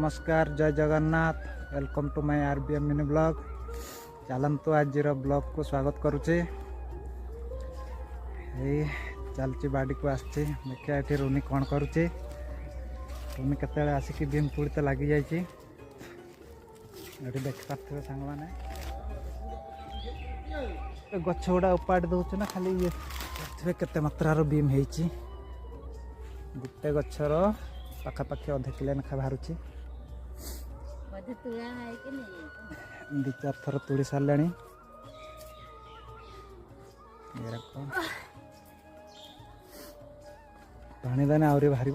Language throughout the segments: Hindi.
नमस्कार जय Jagannath welcome to my RBM mini blog. चलतु आज ब्लॉग को स्वागत करुचे। चलची बाड़ी को आसची देखिए ये रुनी कौन करुचे। रुनी केत आसिक बीम तुड़ी तो लगी जाइए देख पारे सांग मैंने गछ गुड़ा उपाड़ी दौच ना खाली ये केते मात्रार बीम होती गोटे गचर पाखापाखि अधे किलो लेखा बाहर दी चार थर तुड़ी सारे पानी देने आहरी बाहर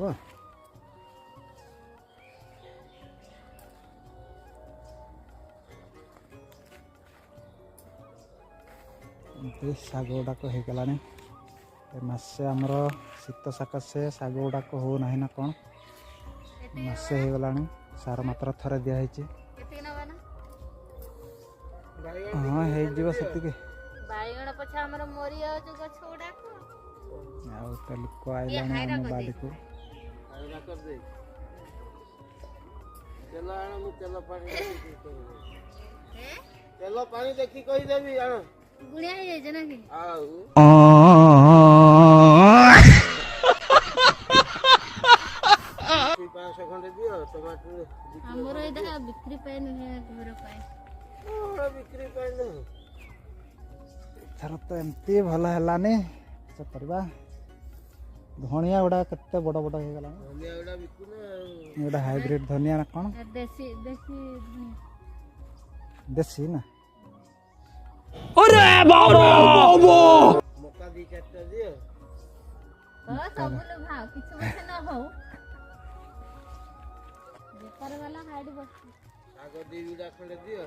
शाग गुड़ाक होगला मसे आमर शीत सकाशे शाग गुड़ाक हो ना ना कौन मसे होगला सार मात्रा थरे दिखाई हाँ हो से लोक आईला बाड़ी को तेल पानी देखी कहीदेवी गुड़िया ना कि बिक्री थर तो एमती भल है करवा धनिया गुड़ा केते बड़ बड़ हो गला गोटा हाइब्रिड धनिया ना कौन देसी देसी देसी ना अरे बाबा मक्का दी चारटा दियो सब लोग भाव किछु मत न हो बेकार वाला हाइड बस आगो दी बिडा खंडे दियो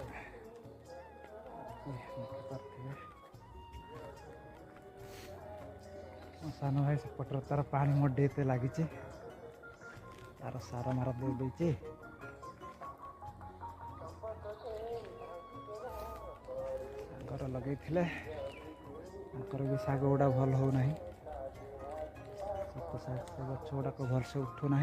सान भाई सेपटर तार पानी मोड़े लगी तार सार मार दे देती लगे भी शाग गुड़ा भल हो ना गछ गुड़ाक भल से उठू ना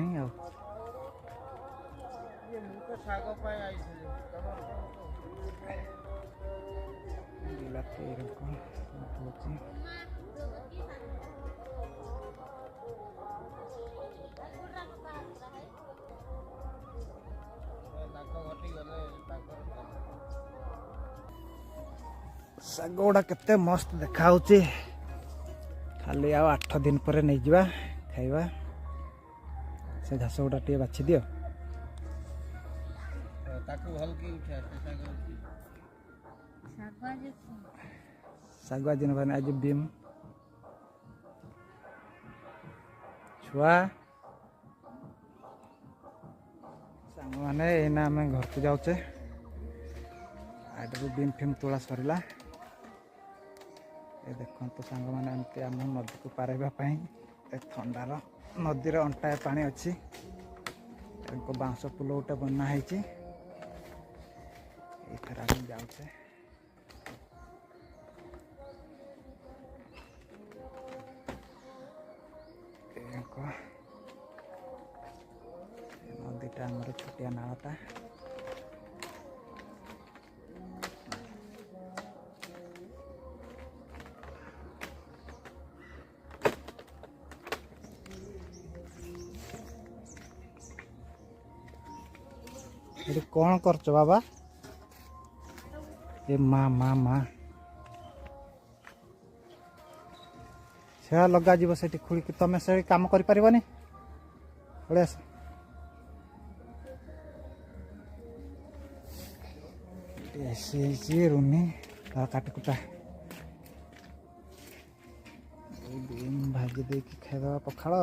शाग गुड़ा केते मस्त देखा खाली 8 दिन पर नहीं जावा खाइबा से घास गुड़ा टे बाछि दियो ताकू हल की उठा सागवा दिन बने आज बीम छुआ सांग माने एना आम घर को जाऊे आडू बीम फिम तोड़ा सरला देखो तो सांग मैंने एमती आम नदी को पारवाई थंडार नदीर अंटाए पानी अच्छी बांस पुल गोटे बनाई जाऊे नदीटा आमर छोटिया नालटा कौन कर बाबा ये माँ माँ माँ से लगा जीव से खुड़ी तुम से कम कर पारनी बड़े रुनी काटिकुटा भाजी दे खाईदे पखाड़।